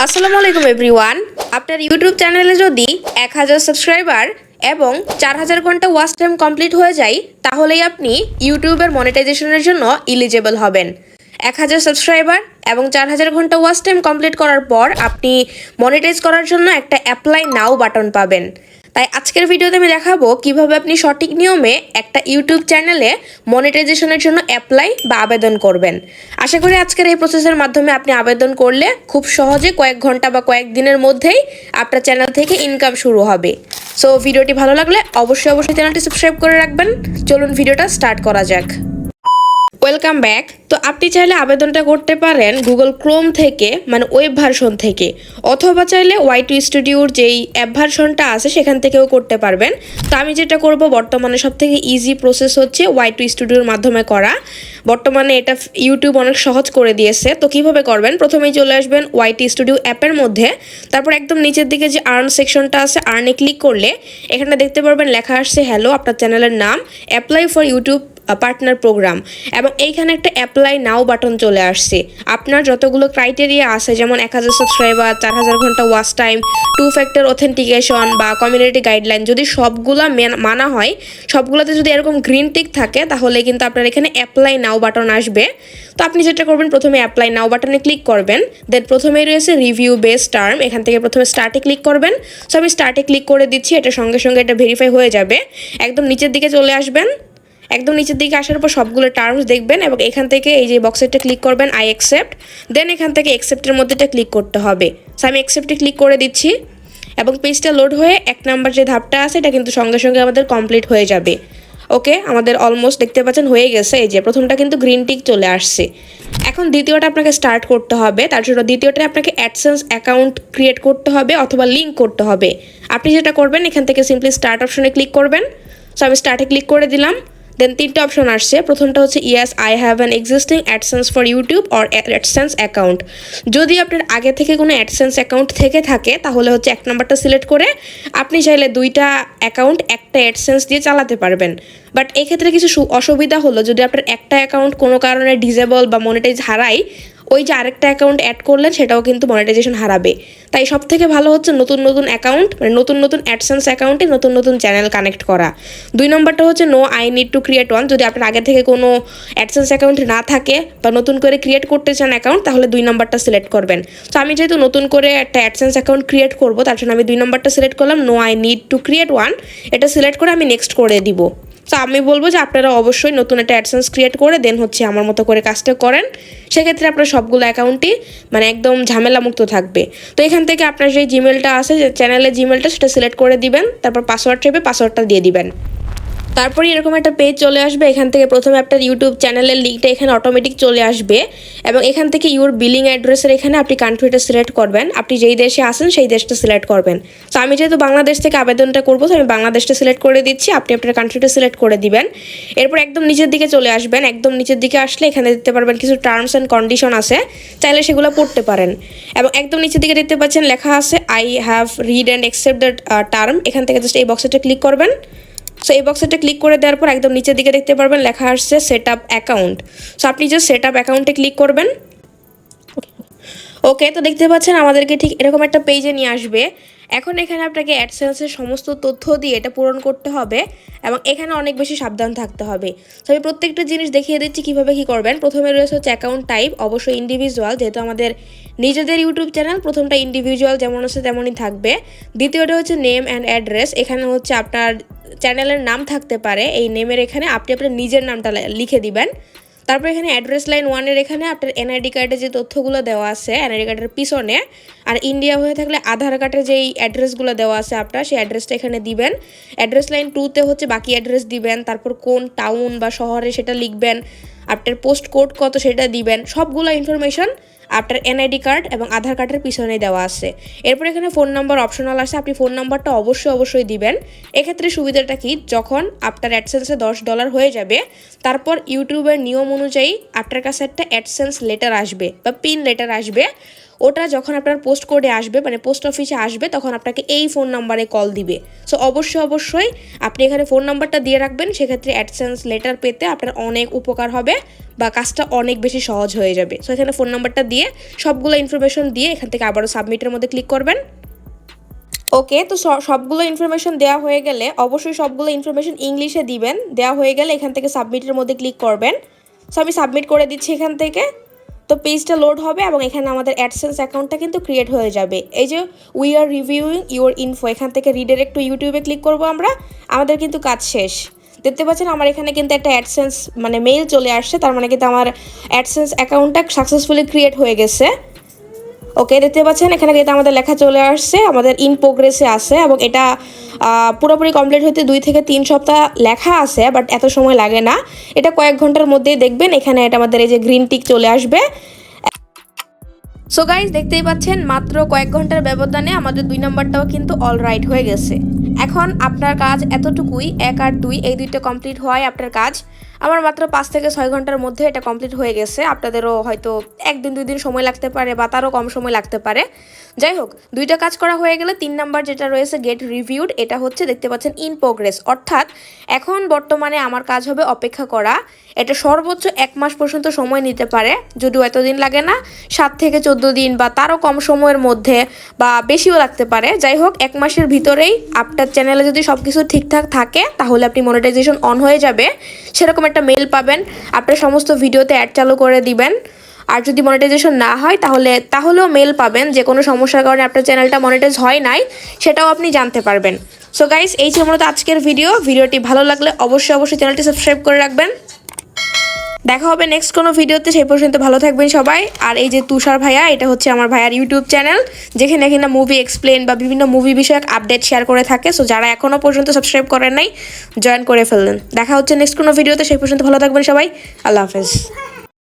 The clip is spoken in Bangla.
আসসালামু আলাইকুম এভরিওয়ান। আপনার ইউটিউব চ্যানেলে যদি 1000 সাবস্ক্রাইবার এবং 4000 ঘন্টা ওয়াচ টাইম কমপ্লিট হয়ে যায় তাহলেই আপনি ইউটিউবের মনিটাইজেশনের জন্য এলিজিবল হবেন। 1000 সাবস্ক্রাইবার এবং 4000 ঘন্টা ওয়াচ টাইম কমপ্লিট করার পর আপনি মনিটাইজ করার জন্য একটা অ্যাপ্লাই নাও বাটন পাবেন। তাই আজকের ভিডিওতে আমি দেখাবো কিভাবে আপনি সঠিক নিয়মে একটা ইউটিউব চ্যানেলে মনিটাইজেশনের জন্য অ্যাপ্লাই বা আবেদন করবেন। আশা করি আজকের এই প্রসেসের মাধ্যমে আপনি আবেদন করলে খুব সহজে কয়েক ঘন্টা বা কয়েক দিনের মধ্যেই আপনার চ্যানেল থেকে ইনকাম শুরু হবে। সো ভিডিওটি ভালো লাগলে অবশ্যই চ্যানেলটি সাবস্ক্রাইব করে রাখবেন। চলুন ভিডিওটা স্টার্ট করা যাক। Welcome back. তো আপনি চাইলে আবেদনটা করতে পারেন গুগল ক্রোম থেকে, মানে ওয়েব ভার্সন থেকে, অথবা চাইলে ওয়াই2 স্টুডিওর যেই অ্যাপ ভার্সনটা আছে সেখান থেকেও করতে পারবেন। তো আমি যেটা করব, বর্তমানে সবথেকে ইজি প্রসেস হচ্ছে ওয়াই2 স্টুডিওর মাধ্যমে করা। বর্তমানে এটা ইউটিউব অনেক সহজ করে দিয়েছে। তো কিভাবে করবেন, প্রথমেই চলে আসবেন ওয়াই2 স্টুডিও অ্যাপের মধ্যে, তারপর একদম নিচের দিকে যে আর্ন সেকশনটা আছে, আর্নে ক্লিক করলে এখানে দেখতে পারবেন লেখা আসছে হ্যালো, আপনার চ্যানেলের নাম, apply for YouTube partner program, এবং এইখানে একটা অ্যাপ্লাই নাও বাটন চলে আসছে। আপনার যতগুলো ক্রাইটেরিয়া আছে, যেমন 1000 সাবস্ক্রাইবার, 4000 ঘন্টা ওয়াচ টাইম, 2 ফ্যাক্টর অথেন্টিকেশন বা কমিউনিটি গাইডলাইন, যদি সবগুলা মানা হয়, সবগুলোতে যদি এরকম গ্রিন টিক থাকে, তাহলে কিন্তু আপনার এখানে অ্যাপ্লাই নাও বাটন আসবে। তো আপনি যেটা করবেন, প্রথমে অ্যাপ্লাই নাও বাটনে ক্লিক করবেন, দেন প্রথমেই রয়েছে রিভিউ বেস টার্ম, এখান থেকে প্রথমে স্টার্টে ক্লিক করবেন। সো আমি স্টার্টে ক্লিক করে দিচ্ছি, এটা সঙ্গে সঙ্গে এটা ভেরিফাই হয়ে যাবে। একদম নিচের দিকে চলে আসবেন, একদম নিচের দিকে আসার পর সবগুলো টার্মস দেখবেন এবং এখান থেকে এই যে বক্সেরটা ক্লিক করবেন, আই অ্যাকসেপ্ট, দেন এখান থেকে অ্যাকসেপ্টের মধ্যেটা ক্লিক করতে হবে। সো আমি অ্যাকসেপ্টে ক্লিক করে দিচ্ছি এবং পেজটা লোড হয়ে 1 নাম্বার যে ধাপটা আছে এটা কিন্তু সঙ্গে সঙ্গে আমাদের কমপ্লিট হয়ে যাবে। ওকে, আমাদের অলমোস্ট দেখতে পাচ্ছেন হয়ে গেছে। এই যে প্রথমটা কিন্তু গ্রিন টিক চলে আসছে। এখন দ্বিতীয়টা আপনাকে স্টার্ট করতে হবে। তার জন্য দ্বিতীয়টা আপনাকে অ্যাডসেন্স অ্যাকাউন্ট ক্রিয়েট করতে হবে অথবা লিঙ্ক করতে হবে। আপনি যেটা করবেন, এখান থেকে সিম্পলি স্টার্ট অপশনে ক্লিক করবেন। সো আমি স্টার্টে ক্লিক করে দিলাম। দেন 3টা অপশন আসছে। প্রথমটা হচ্ছে yes I have an existing AdSense for YouTube or AdSense account. যদি আপনার আগে থেকে কোনো অ্যাডসেন্স অ্যাকাউন্ট থেকে থাকে তাহলে হচ্ছে 1 নাম্বারটা সিলেক্ট করে আপনি চাইলে 2টা অ্যাকাউন্ট একটা অ্যাডসেন্স দিয়ে চালাতে পারবেন। বাট এক্ষেত্রে কিছু অসুবিধা হলো, যদি আপনার একটা অ্যাকাউন্ট কোনো কারণে ডিজেবল বা মনিটাইজ হারায়, ওই যে আরেকটা অ্যাকাউন্ট অ্যাড করলেন সেটাও কিন্তু মনিটাইজেশন হারাবে। তাই সব থেকে ভালো হচ্ছে নতুন অ্যাকাউন্ট, মানে নতুন অ্যাডসেন্স অ্যাকাউন্টে নতুন চ্যানেল কানেক্ট করা। 2 নম্বরটা হচ্ছে no I need to create one. যদি আপনার আগে থেকে কোনো অ্যাডসেন্স অ্যাকাউন্ট না থাকে বা নতুন করে ক্রিয়েট করতে চান অ্যাকাউন্ট, তাহলে 2 নম্বরটা সিলেক্ট করবেন। তো আমি যেহেতু নতুন করে একটা অ্যাডসেন্স অ্যাকাউন্ট ক্রিয়েট করবো, তার জন্য আমি 2 নম্বরটা সিলেক্ট করলাম, no I need to create one. এটা সিলেক্ট করে আমি নেক্সট করে দিব। তো আমি বলবো যে আপনারা অবশ্যই নতুন একটা অ্যাডসেন্স ক্রিয়েট করে দেন হচ্ছে আমার মতো করে কাজটা করেন। সেক্ষেত্রে আপনার সবগুলো অ্যাকাউন্টই মানে একদম ঝামেলা মুক্ত থাকবে। তো এখান থেকে আপনার যে জিমেলটা আছে, যে চ্যানেলের জিমেলটা, সেটা সিলেক্ট করে দিবেন। তারপর পাসওয়ার্ড চাইবে, পাসওয়ার্ডটা দিয়ে দিবেন। তারপরে এরকম একটা পেজ চলে আসবে। এখান থেকে প্রথমে আপনার ইউটিউব চ্যানেলের লিঙ্কটা এখানে অটোমেটিক চলে আসবে এবং এখান থেকে ইউর বিলিং অ্যাড্রেসের এখানে আপনি কান্ট্রিটা সিলেক্ট করবেন। আপনি যেই দেশে আসেন সেই দেশটা সিলেক্ট করবেন। তো আমি যেহেতু বাংলাদেশ থেকে আবেদনটা করবো, তো আমি বাংলাদেশটা সিলেক্ট করে দিচ্ছি। আপনি আপনার কান্ট্রিটা সিলেক্ট করে দিবেন। এরপর একদম নিচের দিকে চলে আসবেন। একদম নিচের দিকে আসলে এখানে দেখতে পারবেন কিছু টার্মস অ্যান্ড কন্ডিশন আছে, চাইলে সেগুলো পড়তে পারেন। এবং একদম নিচের দিকে দেখতে পাচ্ছেন লেখা আছে I have read and accept the term. এখান থেকে জাস্ট এই বক্সটা ক্লিক করবেন। সো এই বক্সটা ক্লিক করে দেওয়ার পর একদম নিচের দিকে দেখতে পারবেন লেখা আসছে সেট আপ অ্যাকাউন্ট। সো আপনি জাস্ট সেট আপ অ্যাকাউন্টে ক্লিক করবেন। ওকে, তো দেখতে পাচ্ছেন আমাদেরকে ঠিক এরকম একটা পেজে নিয়ে আসবে। এখন এখানে আপনাকে অ্যাডসেন্সের সমস্ত তথ্য দিয়ে এটা পূরণ করতে হবে এবং এখানে অনেক বেশি সাবধান থাকতে হবে। তো আমি প্রত্যেকটা জিনিস দেখিয়ে দিচ্ছি কীভাবে কী করবেন। প্রথমে রয়েছে হচ্ছে অ্যাকাউন্ট টাইপ, অবশ্যই ইন্ডিভিজুয়াল, যেহেতু আমাদের নিজেদের ইউটিউব চ্যানেল, প্রথমটা ইন্ডিভিজুয়াল যেমন আছে তেমনই থাকবে। দ্বিতীয়টা হচ্ছে নেম অ্যান্ড অ্যাড্রেস। এখানে হচ্ছে আপনার চ্যানেলের নাম থাকতে পারে, এই নেমের এখানে আপনি আপনার নিজের নামটা লিখে দিবেন। তারপর এখানে অ্যাড্রেস লাইন 1-এর এখানে আপনার এনআইডি কার্ডে যে তথ্যগুলো দেওয়া আছে এনআইডি কার্ডের পিছনে, আর ইন্ডিয়া হয়ে থাকলে আধার কার্ডে যেই অ্যাড্রেসগুলো দেওয়া আছে আপনার, সেই অ্যাড্রেসটা এখানে দিবেন। অ্যাড্রেস লাইন 2-তে হচ্ছে বাকি অ্যাড্রেস দিবেন। তারপর কোন টাউন বা শহরে সেটা লিখবেন। আপনার পোস্ট কোড কত সেটা দিবেন। সবগুলো ইনফরমেশন আপনার এনআইডি কার্ড এবং আধার কার্ডের পিছনে দেওয়া আছে। এরপর এখানে ফোন নাম্বার অপশনাল আছে, আপনি ফোন নাম্বারটা অবশ্যই দিবেন। এক্ষেত্রে সুবিধাটা কি, যখন আপনার অ্যাডসেন্সে $10 হয়ে যাবে, তারপর ইউটিউবের নিয়ম অনুযায়ী আপনার কাছে একটা অ্যাডসেন্স লেটার আসবে বা পিন লেটার আসবে। ওটা যখন আপনার পোস্ট কোডে আসবে, মানে পোস্ট অফিসে আসবে, তখন আপনাকে এই ফোন নাম্বারে কল দিবে। সো অবশ্যই আপনি এখানে ফোন নাম্বারটা দিয়ে রাখবেন, সেক্ষেত্রে অ্যাডসেন্স লেটার পেতে আপনার অনেক উপকার হবে বা কাজটা অনেক বেশি সহজ হয়ে যাবে। সো এখানে ফোন নাম্বারটা দিয়ে সবগুলো ইনফরমেশন দিয়ে এখান থেকে আবারও সাবমিটের মধ্যে ক্লিক করবেন। ওকে, তো সবগুলো ইনফরমেশন দেওয়া হয়ে গেলে অবশ্যই সবগুলো ইনফরমেশন ইংলিশে দিবেন। দেওয়া হয়ে গেলে এখান থেকে সাবমিটের মধ্যে ক্লিক করবেন। সো আমি সাবমিট করে দিচ্ছি এখান থেকে। তো পেজটা লোড হবে এবং এখানে আমাদের অ্যাডসেন্স অ্যাকাউন্টটা কিন্তু ক্রিয়েট হয়ে যাবে। এই যে we are reviewing your info, এখান থেকে রিডাইরেক্ট টু ইউটিউবে ক্লিক করবো আমরা। আমাদের কিন্তু কাজ শেষ। দেখতে পাচ্ছেন আমার এখানে কিন্তু একটা অ্যাডসেন্স মানে মেইল চলে আসছে, তার মানে কিন্তু আমার অ্যাডসেন্স অ্যাকাউন্টটা সাকসেসফুলি ক্রিয়েট হয়ে গেছে। ওকে, দেখতে পাচ্ছেন এখানে কিন্তু আমাদের লেখা চলে আসছে, আমাদের ইন প্রোগ্রেসে আছে এবং এটা পুরোপুরি কমপ্লিট হতে 2 থেকে 3 সপ্তাহ লেখা আছে, বাট এত সময় লাগে না। এটা কয়েক ঘন্টার মধ্যেই দেখবেন এখানে এটা আমাদের এই যে গ্রিন টিক চলে আসবে। সো গাইজ, দেখতেই পাচ্ছেন মাত্র কয়েক ঘন্টার ব্যবধানে আমাদের 2 নম্বরটাও কিন্তু অলরাইট হয়ে গেছে। এখন আপনার কাজ এতটুকুই, 1 আর 2 এই দুইটা কমপ্লিট হয় আপনার কাজ। আমার মাত্র 5 থেকে 6 ঘন্টার মধ্যে এটা কমপ্লিট হয়ে গেছে। আপনাদেরও হয়তো 1 দিন 2 দিন সময় লাগতে পারে বা তারও কম সময় লাগতে পারে। যাই হোক, 2টা কাজ করা হয়ে গেলে 3 নাম্বার যেটা রয়েছে গেট রিভিউড, এটা হচ্ছে দেখতে পাচ্ছেন ইন প্রোগ্রেস, অর্থাৎ এখন বর্তমানে আমার কাজ হবে অপেক্ষা করা। এটা সর্বোচ্চ 1 মাস পর্যন্ত সময় নিতে পারে, যদিও এতদিন লাগে না, 7 থেকে 14 দিন বা তারও কম সময়ের মধ্যে বা বেশিও লাগতে পারে। যাই হোক, 1 মাসের ভিতরেই আপনার চ্যানেলে যদি সব কিছু ঠিকঠাক থাকে তাহলে আপনি মনিটাইজেশন অন হয়ে যাবে, সেরকম একটা মেল পাবেন। আপনার সমস্ত ভিডিওতে অ্যাড চালু করে দিবেন। আর যদি মনিটাইজেশন না হয় তাহলেও মেল পাবেন যে কোনো সমস্যার কারণে আপনার চ্যানেলটা মনিটাইজ হয় নাই, সেটাও আপনি জানতে পারবেন। সো গাইস, এই ছিল মূলত আজকের ভিডিওটি ভালো লাগলে অবশ্যই চ্যানেলটি সাবস্ক্রাইব করে রাখবেন। দেখা হবে নেক্সট কোনো ভিডিওতে, সেই পর্যন্ত ভালো থাকবেন সবাই। আর এই যে তুষার ভাইয়া, এটা হচ্ছে আমার ভাইয়ার ইউটিউব চ্যানেল, যেখানে এখানে মুভি এক্সপ্লেন বা বিভিন্ন মুভি বিষয়ক আপডেট শেয়ার করে থাকে। সো যারা এখনও পর্যন্ত সাবস্ক্রাইব করেন নাই, জয়েন করে ফেললেন। দেখা হচ্ছে নেক্সট কোনো ভিডিওতে, সেই পর্যন্ত ভালো থাকবেন সবাই। আল্লাহ হাফেজ।